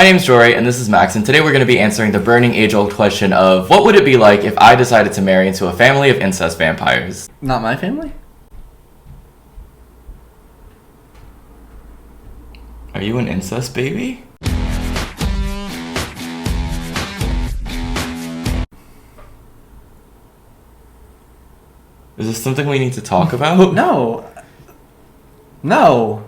My name's Jory, and this is Max, and today we're going to be answering the burning age-old question of what would it be like if I decided to marry into a family of incest vampires? Not my family? Are you an incest baby? Is this something we need to talk about? No. No.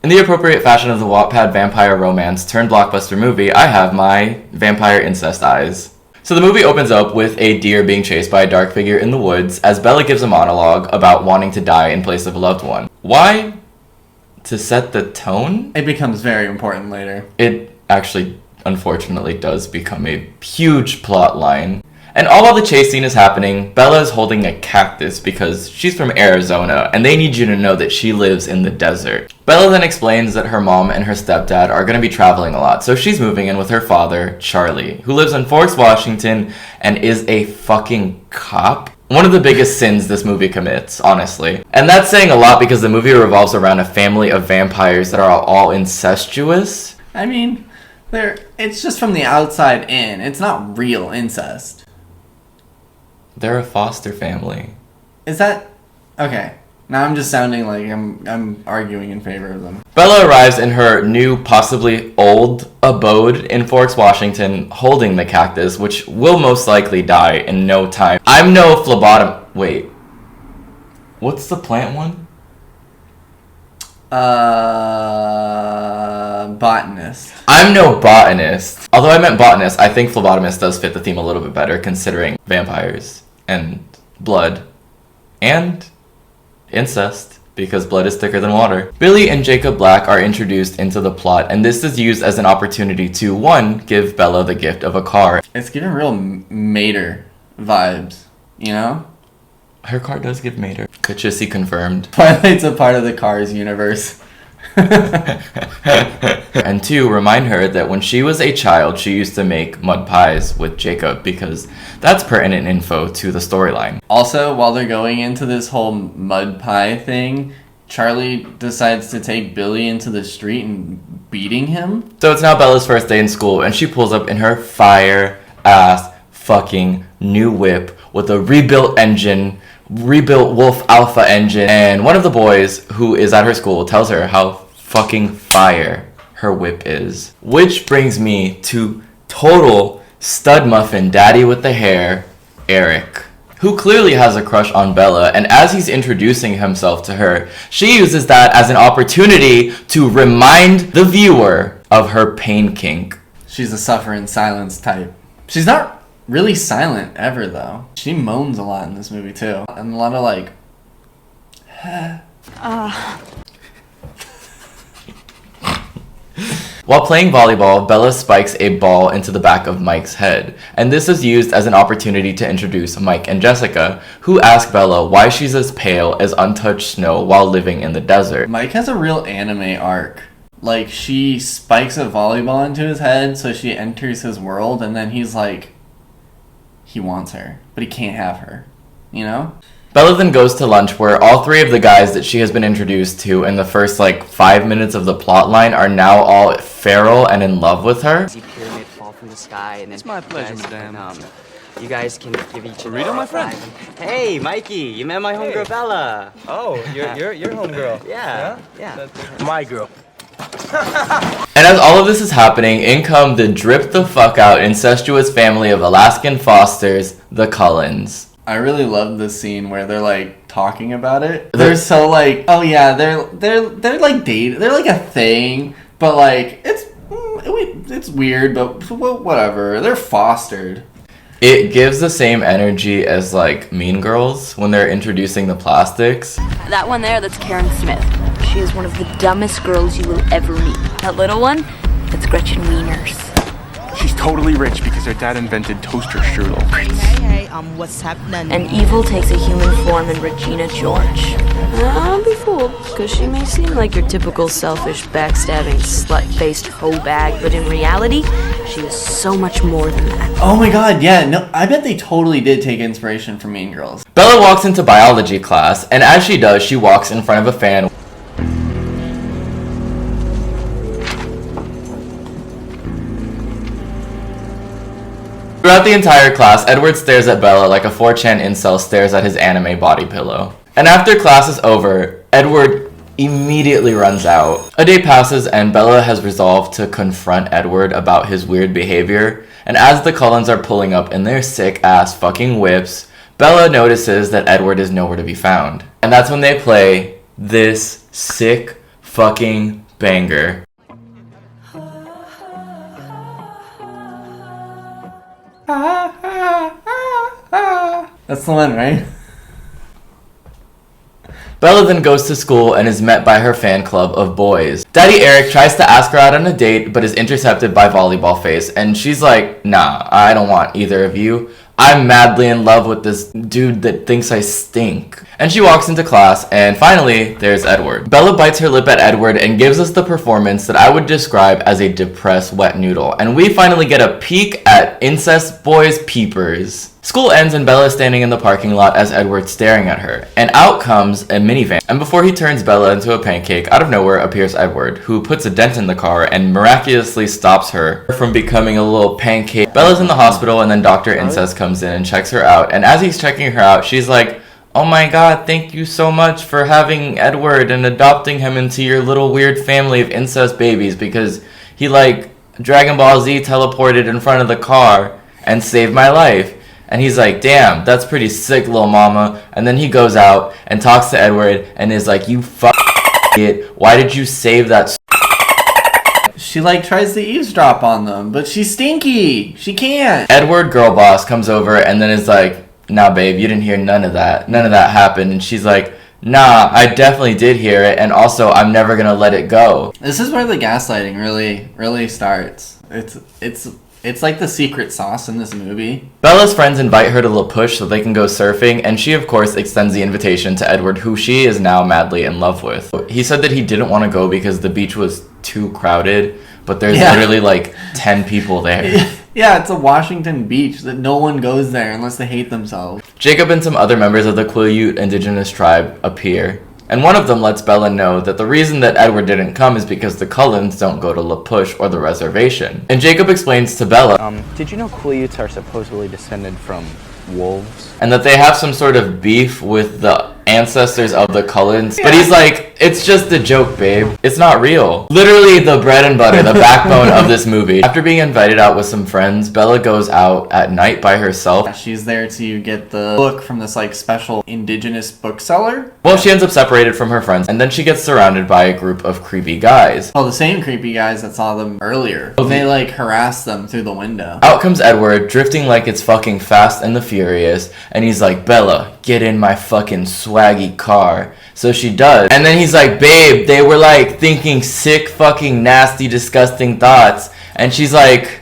In the appropriate fashion of the Wattpad vampire romance turned blockbuster movie, I have my vampire incest eyes. So the movie opens up with a deer being chased by a dark figure in the woods as Bella gives a monologue about wanting to die in place of a loved one. Why? To set the tone? It becomes very important later. It actually, unfortunately, does become a huge plot line. And all while the chase scene is happening, Bella is holding a cactus because she's from Arizona, and they need you to know that she lives in the desert. Bella then explains that her mom and her stepdad are going to be traveling a lot, so she's moving in with her father, Charlie, who lives in Forks, Washington, and is a fucking cop. One of the biggest sins this movie commits, honestly. And that's saying a lot because the movie revolves around a family of vampires that are all incestuous. I mean, it's just from the outside in. It's not real incest. They're a foster family. Is that... Okay. Now I'm just sounding like I'm arguing in favor of them. Bella arrives in her new, possibly old abode in Forks, Washington, holding the cactus, which will most likely die in no time. I'm no phlebotom... Wait. What's the plant one? Botanist. I'm no botanist. Although I meant botanist, I think phlebotomist does fit the theme a little bit better, considering vampires and blood and incest, because blood is thicker than water. Billy and Jacob Black are introduced into the plot, and this is used as an opportunity to, one, give Bella the gift of a car. It's giving real Mater vibes, you know? Her car does give Mater. Kachisi confirmed. Twilight's a part of the Cars universe. And two, remind her that when she was a child, she used to make mud pies with Jacob, because that's pertinent info to the storyline. Also, while they're going into this whole mud pie thing, Charlie decides to take Billy into the street and beating him. So it's now Bella's first day in school, and she pulls up in her fire-ass fucking new whip with a rebuilt engine, rebuilt Wolf Alpha engine, and one of the boys who is at her school tells her how fucking fire her whip is. Which brings me to total stud muffin daddy with the hair, Eric, who clearly has a crush on Bella, and as he's introducing himself to her, she uses that as an opportunity to remind the viewer of her pain kink. She's a suffer in silence type. She's not really silent ever, though. She moans a lot in this movie, too. And a lot of, like... While playing volleyball, Bella spikes a ball into the back of Mike's head, and this is used as an opportunity to introduce Mike and Jessica, who ask Bella why she's as pale as untouched snow while living in the desert. Mike has a real anime arc. Like, she spikes a volleyball into his head, so she enters his world, and then he's like... He wants her, but he can't have her, you know? Bella then goes to lunch where all three of the guys that she has been introduced to in the first 5 minutes of the plot line are now all feral and in love with her. Pyramid fall from the sky, and It's my pleasure, madame. You guys can give each other Burrito, my friend. Hey, Mikey, you met my homegirl Bella. Oh, your homegirl. Yeah. My girl. And as all of this is happening, in come the drip the fuck out incestuous family of Alaskan Fosters, the Cullens. I really love this scene where they're like talking about it. They're so like, oh yeah, they're like dating. They're like a thing, but like it's weird, but whatever. They're fostered. It gives the same energy as like Mean Girls when they're introducing the plastics. That one there, that's Karen Smith. She is one of the dumbest girls you will ever meet. That little one, that's Gretchen Wieners. She's totally rich because her dad invented toaster strudel. Hey, what's happening? And evil takes a human form in Regina George. Don't be fooled, because she may seem like your typical selfish, backstabbing, slut-faced hoe bag, but in reality, she is so much more than that. Oh my god, yeah, no, I bet they totally did take inspiration from Mean Girls. Bella walks into biology class, and as she does, she walks in front of a fan. Throughout the entire class, Edward stares at Bella like a 4chan incel stares at his anime body pillow. And after class is over, Edward immediately runs out. A day passes and Bella has resolved to confront Edward about his weird behavior, and as the Cullens are pulling up in their sick ass fucking whips, Bella notices that Edward is nowhere to be found. And that's when they play this sick fucking banger. That's the one, right? Bella then goes to school and is met by her fan club of boys. Daddy Eric tries to ask her out on a date, but is intercepted by Volleyball Face, and she's like, nah, I don't want either of you. I'm madly in love with this dude that thinks I stink. And she walks into class, and finally, there's Edward. Bella bites her lip at Edward and gives us the performance that I would describe as a depressed wet noodle. And we finally get a peek at Incest Boy's peepers. School ends and Bella is standing in the parking lot as Edward's staring at her. And out comes a minivan. And before he turns Bella into a pancake, out of nowhere appears Edward, who puts a dent in the car and miraculously stops her from becoming a little pancake. Bella's in the hospital and then Dr. Incest comes in and checks her out. And as he's checking her out, she's like, oh my god, thank you so much for having Edward and adopting him into your little weird family of incest babies, because he like Dragon Ball Z teleported in front of the car and saved my life. And he's like, damn, that's pretty sick, little mama. And then he goes out and talks to Edward and is like, you it. Why did you save that? She like tries to eavesdrop on them, but she's stinky. She can't. Edward, girl boss, comes over and then is like, nah, babe, you didn't hear none of that. None of that happened. And she's like, nah, I definitely did hear it. And also, I'm never going to let it go. This is where the gaslighting really starts. It's like the secret sauce in this movie. Bella's friends invite her to La Push so they can go surfing, and she of course extends the invitation to Edward, who she is now madly in love with. He said that he didn't want to go because the beach was too crowded, but there's literally like 10 people there. Yeah, it's a Washington beach that no one goes there unless they hate themselves. Jacob and some other members of the Quileute indigenous tribe appear. And one of them lets Bella know that the reason that Edward didn't come is because the Cullens don't go to La Push or the reservation. And Jacob explains to Bella, did you know Quileutes are supposedly descended from wolves? And that they have some sort of beef with the ancestors of the Cullens. But he's like, it's just a joke, babe. It's not real. Literally the bread and butter, the backbone of this movie. After being invited out with some friends, Bella goes out at night by herself. She's there to get the book from this like special indigenous bookseller. Well, she ends up separated from her friends, and then she gets surrounded by a group of creepy guys. Oh, the same creepy guys that saw them earlier. They like harass them through the window. Out comes Edward, drifting like it's fucking Fast and the Furious, and he's like, Bella, get in my fucking swaggy car. So she does. And then he's like, babe, they were like thinking sick, fucking nasty, disgusting thoughts. And she's like,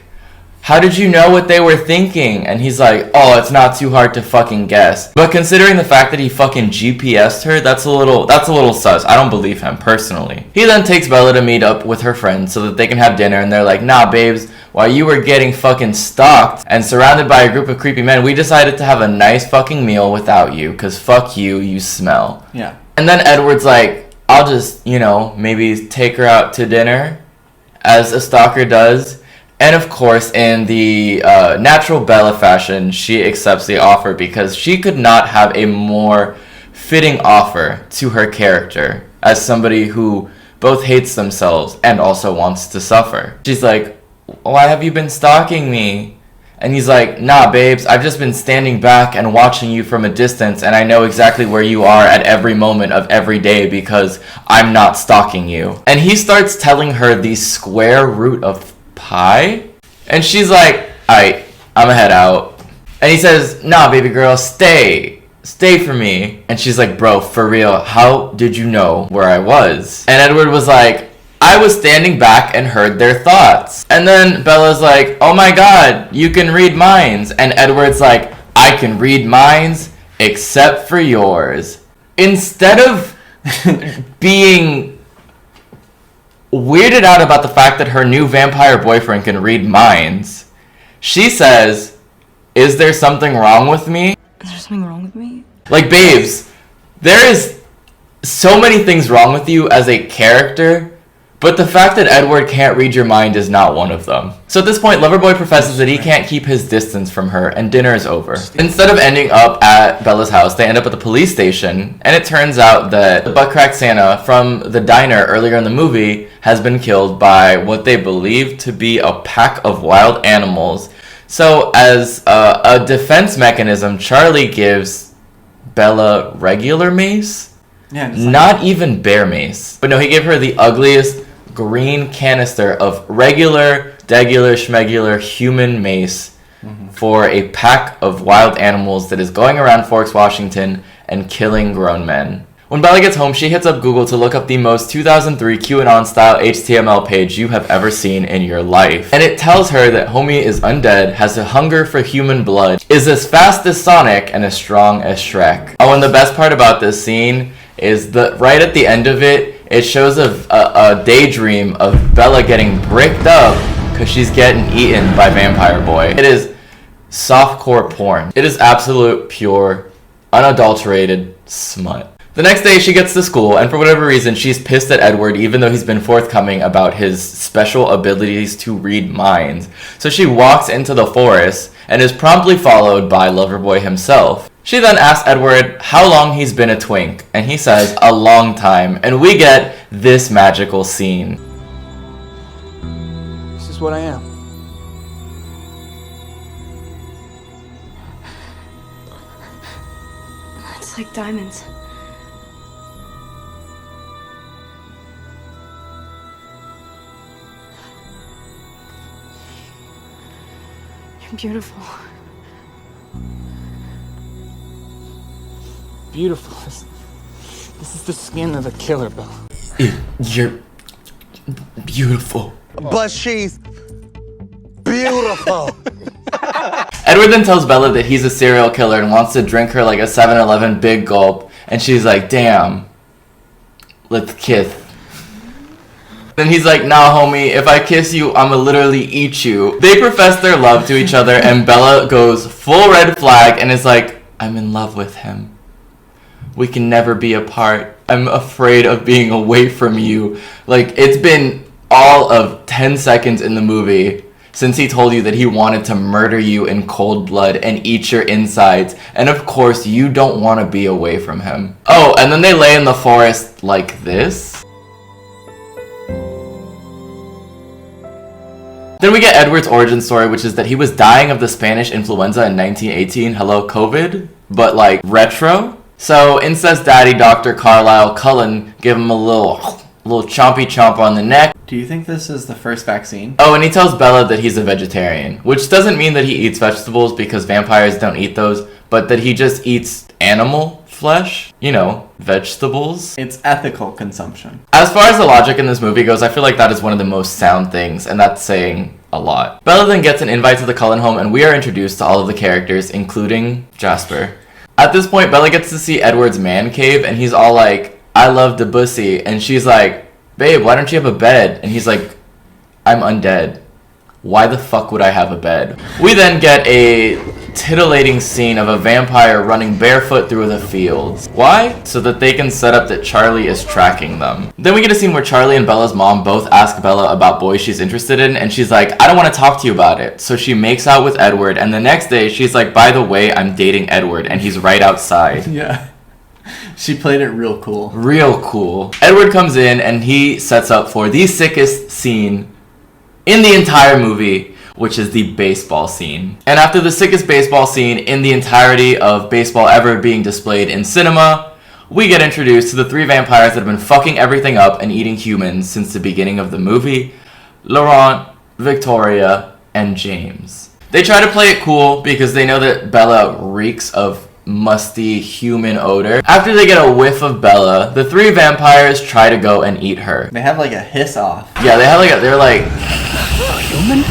how did you know what they were thinking? And he's like, oh, it's not too hard to fucking guess. But considering the fact that he fucking GPS'd her, that's a little sus. I don't believe him, personally. He then takes Bella to meet up with her friends so that they can have dinner, and they're like, nah, babes, while you were getting fucking stalked and surrounded by a group of creepy men, we decided to have a nice fucking meal without you, cause fuck you, you smell. Yeah. And then Edward's like, I'll just, maybe take her out to dinner, as a stalker does. And of course, in the natural Bella fashion, she accepts the offer because she could not have a more fitting offer to her character as somebody who both hates themselves and also wants to suffer. She's like, why have you been stalking me? And he's like, nah, babes, I've just been standing back and watching you from a distance, and I know exactly where you are at every moment of every day because I'm not stalking you. And he starts telling her the square root of pi, and she's like, alright, I'ma head out. And he says, nah, baby girl, stay for me. And she's like, bro, for real, how did you know where I was? And Edward was like, I was standing back and heard their thoughts. And then Bella's like, oh my god, you can read minds. And Edward's like, I can read minds except for yours. Instead of being weirded out about the fact that her new vampire boyfriend can read minds, she says, is there something wrong with me? Is there something wrong with me? Like, babes, there is so many things wrong with you as a character, But the fact that Edward can't read your mind is not one of them. So at this point, Loverboy professes that he can't keep his distance from her, and dinner is over. Instead of ending up at Bella's house, they end up at the police station, and it turns out that the butt-crack Santa from the diner earlier in the movie has been killed by what they believe to be a pack of wild animals. So as a defense mechanism, Charlie gives Bella regular mace? Yeah, Not even bear mace. But no, he gave her the ugliest green canister of regular, degular, schmegular human mace for a pack of wild animals that is going around Forks, Washington and killing grown men. When Bella gets home, she hits up Google to look up the most 2003 QAnon-style HTML page you have ever seen in your life. And it tells her that homie is undead, has a hunger for human blood, is as fast as Sonic, and as strong as Shrek. Oh, and the best part about this scene is that right at the end of it, it shows a daydream of Bella getting bricked up because she's getting eaten by Vampire Boy. It is softcore porn. It is absolute, pure, unadulterated smut. The next day, she gets to school, and for whatever reason, she's pissed at Edward even though he's been forthcoming about his special abilities to read minds. So she walks into the forest and is promptly followed by Loverboy himself. She then asks Edward how long he's been a twink, and he says a long time, and we get this magical scene. This is what I am. It's like diamonds. You're beautiful. Beautiful. This is the skin of a killer, Bella. You're beautiful. But she's beautiful. Edward then tells Bella that he's a serial killer and wants to drink her like a 7-Eleven big gulp, and she's like, damn, let's kiss. Then he's like, nah homie, if I kiss you, I'ma literally eat you. They profess their love to each other, and Bella goes full red flag and is like, I'm in love with him. We can never be apart. I'm afraid of being away from you. Like, it's been all of 10 seconds in the movie since he told you that he wanted to murder you in cold blood and eat your insides. And of course, you don't want to be away from him. Oh, and then they lay in the forest like this. Then we get Edward's origin story, which is that he was dying of the Spanish influenza in 1918. Hello, COVID. But like, retro. So, incest daddy Dr. Carlisle Cullen gave him a little chompy chomp on the neck. Do you think this is the first vaccine? Oh, and he tells Bella that he's a vegetarian, which doesn't mean that he eats vegetables because vampires don't eat those, but that he just eats animal flesh, you know, vegetables. It's ethical consumption. As far as the logic in this movie goes, I feel like that is one of the most sound things, and that's saying a lot. Bella then gets an invite to the Cullen home, and we are introduced to all of the characters, including Jasper. At this point, Bella gets to see Edward's man cave, and he's all like, I love the bussy, and she's like, babe, why don't you have a bed? And he's like, I'm undead. Why the fuck would I have a bed? We then get a titillating scene of a vampire running barefoot through the fields. Why? So that they can set up that Charlie is tracking them. Then we get a scene where Charlie and Bella's mom both ask Bella about boys she's interested in, and she's like, I don't want to talk to you about it. So she makes out with Edward, and the next day she's like, by the way, I'm dating Edward, and he's right outside. Yeah. She played it real cool. Real cool. Edward comes in, and he sets up for the sickest scene in the entire movie, which is the baseball scene. And after the sickest baseball scene in the entirety of baseball ever being displayed in cinema, we get introduced to the three vampires that have been fucking everything up and eating humans since the beginning of the movie: Laurent, Victoria, and James. They try to play it cool because they know that Bella reeks of musty human odor. After they get a whiff of Bella, the three vampires try to go and eat her. They have like a hiss off. Yeah, they're like, Human?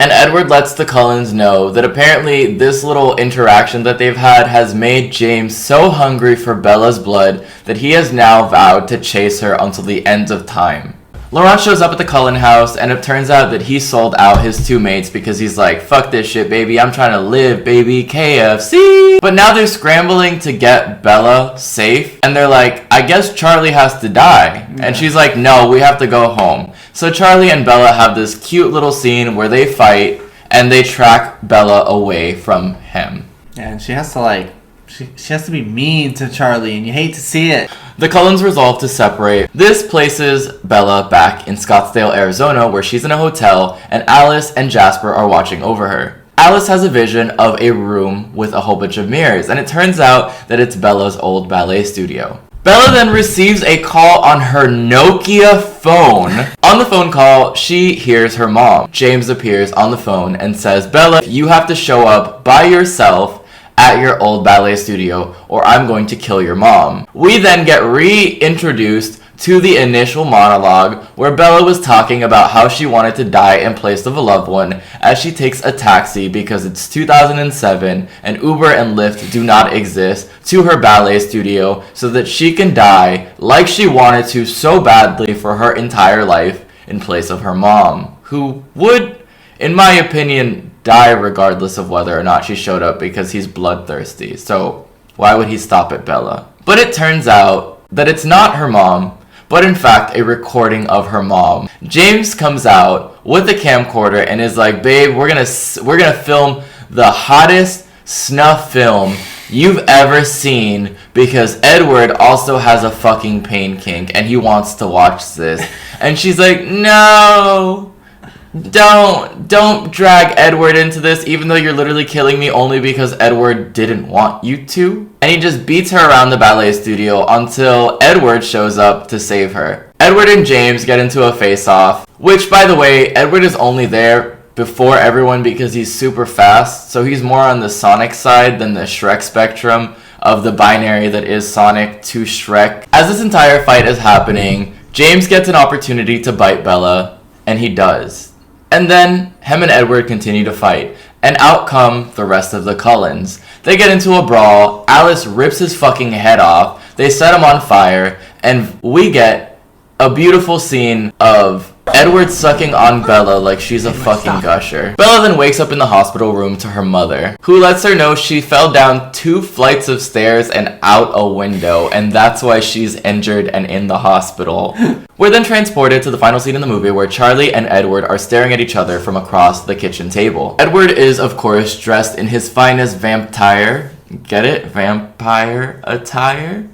and Edward lets the Cullens know that apparently this little interaction that they've had has made James so hungry for Bella's blood that he has now vowed to chase her until the end of time. Laurent shows up at the Cullen house, and it turns out that he sold out his two mates because he's like, fuck this shit, baby, I'm trying to live, baby, KFC. But now they're scrambling to get Bella safe, and they're like, I guess Charlie has to die. Yeah. And she's like, no, we have to go home. So Charlie and Bella have this cute little scene where they fight, and they track Bella away from him. Yeah, and she has to like, she has to be mean to Charlie, and you hate to see it. The Cullens resolve to separate. This places Bella back in Scottsdale, Arizona, where she's in a hotel, and Alice and Jasper are watching over her. Alice has a vision of a room with a whole bunch of mirrors, and it turns out that it's Bella's old ballet studio. Bella then receives a call on her Nokia phone. On the phone call, she hears her mom. James appears on the phone and says, Bella, you have to show up by yourself at your old ballet studio, or I'm going to kill your mom. We then get reintroduced to the initial monologue where Bella was talking about how she wanted to die in place of a loved one as she takes a taxi because it's 2007 and Uber and Lyft do not exist to her ballet studio so that she can die like she wanted to so badly for her entire life in place of her mom, who would, in my opinion, die regardless of whether or not she showed up because he's bloodthirsty. So why would he stop at Bella? But it turns out that it's not her mom, but in fact a recording of her mom. James comes out with a camcorder and is like, babe, we're gonna film the hottest snuff film you've ever seen because Edward also has a fucking pain kink and he wants to watch this. And she's like, no, don't drag Edward into this, even though you're literally killing me only because Edward didn't want you to. And he just beats her around the ballet studio until Edward shows up to save her. Edward and James get into a face-off, which, by the way, Edward is only there before everyone because he's super fast, so he's more on the Sonic side than the Shrek spectrum of the binary that is Sonic to Shrek. As this entire fight is happening, James gets an opportunity to bite Bella, and he does. And then him and Edward continue to fight, and out come the rest of the Cullens. They get into a brawl, Alice rips his fucking head off, they set him on fire, and we get a beautiful scene of Edward sucking on Bella like she's a fucking gusher. Bella then wakes up in the hospital room to her mother, who lets her know she fell down 2 flights of stairs and out a window, and that's why she's injured and in the hospital. We're then transported to the final scene in the movie where Charlie and Edward are staring at each other from across the kitchen table. Edward is, of course, dressed in his finest vampire. Get it? Vampire attire?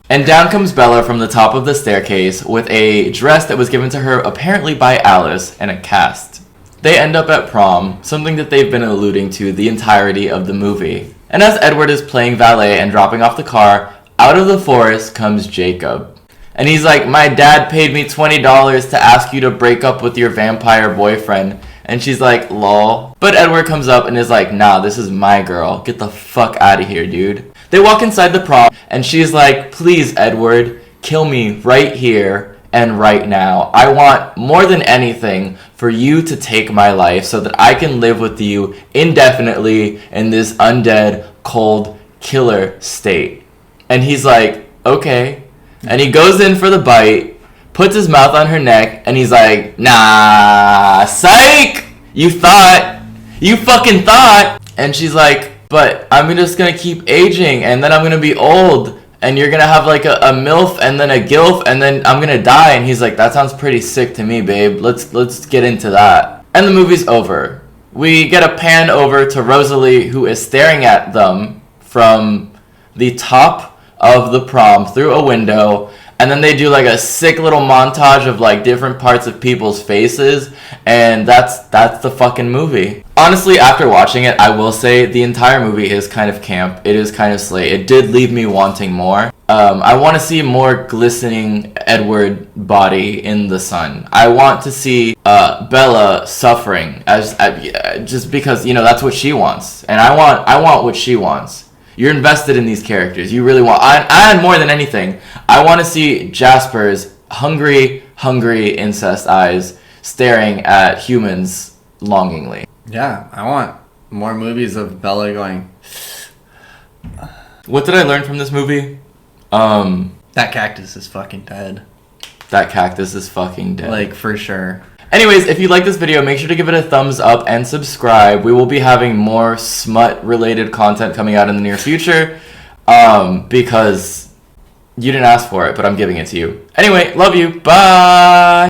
And down comes Bella from the top of the staircase with a dress that was given to her apparently by Alice and a cast. They end up at prom, something that they've been alluding to the entirety of the movie. And as Edward is playing valet and dropping off the car, out of the forest comes Jacob. And he's like, my dad paid me $20 to ask you to break up with your vampire boyfriend. And she's like, lol. But Edward comes up and is like, nah, this is my girl. Get the fuck out of here, dude. They walk inside the prom, and she's like, please, Edward, kill me right here and right now. I want, more than anything, for you to take my life so that I can live with you indefinitely in this undead, cold, killer state. And he's like, okay. And he goes in for the bite, puts his mouth on her neck, and he's like, nah, psych! You fucking thought. And she's like, but I'm just gonna keep aging, and then I'm gonna be old, and you're gonna have like a MILF, and then a GILF, and then I'm gonna die. And he's like, that sounds pretty sick to me, babe. Let's get into that. And the movie's over. We get a pan over to Rosalie, who is staring at them from the top of the prom through a window, and then they do like a sick little montage of like different parts of people's faces, and that's the fucking movie. Honestly, after watching it, I will say the entire movie is kind of camp. It is kind of slay. It did leave me wanting more. I want to see more glistening Edward body in the sun. I want to see Bella suffering as just because, you know, that's what she wants, and I want what she wants. You're invested in these characters. You really want... And more than anything, I want to see Jasper's hungry incest eyes staring at humans longingly. Yeah, I want more movies of Bella going... What did I learn from this movie? That cactus is fucking dead. That cactus is fucking dead. Like, for sure. Anyways, if you like this video, make sure to give it a thumbs up and subscribe. We will be having more smut-related content coming out in the near future, because you didn't ask for it, but I'm giving it to you. Anyway, love you. Bye!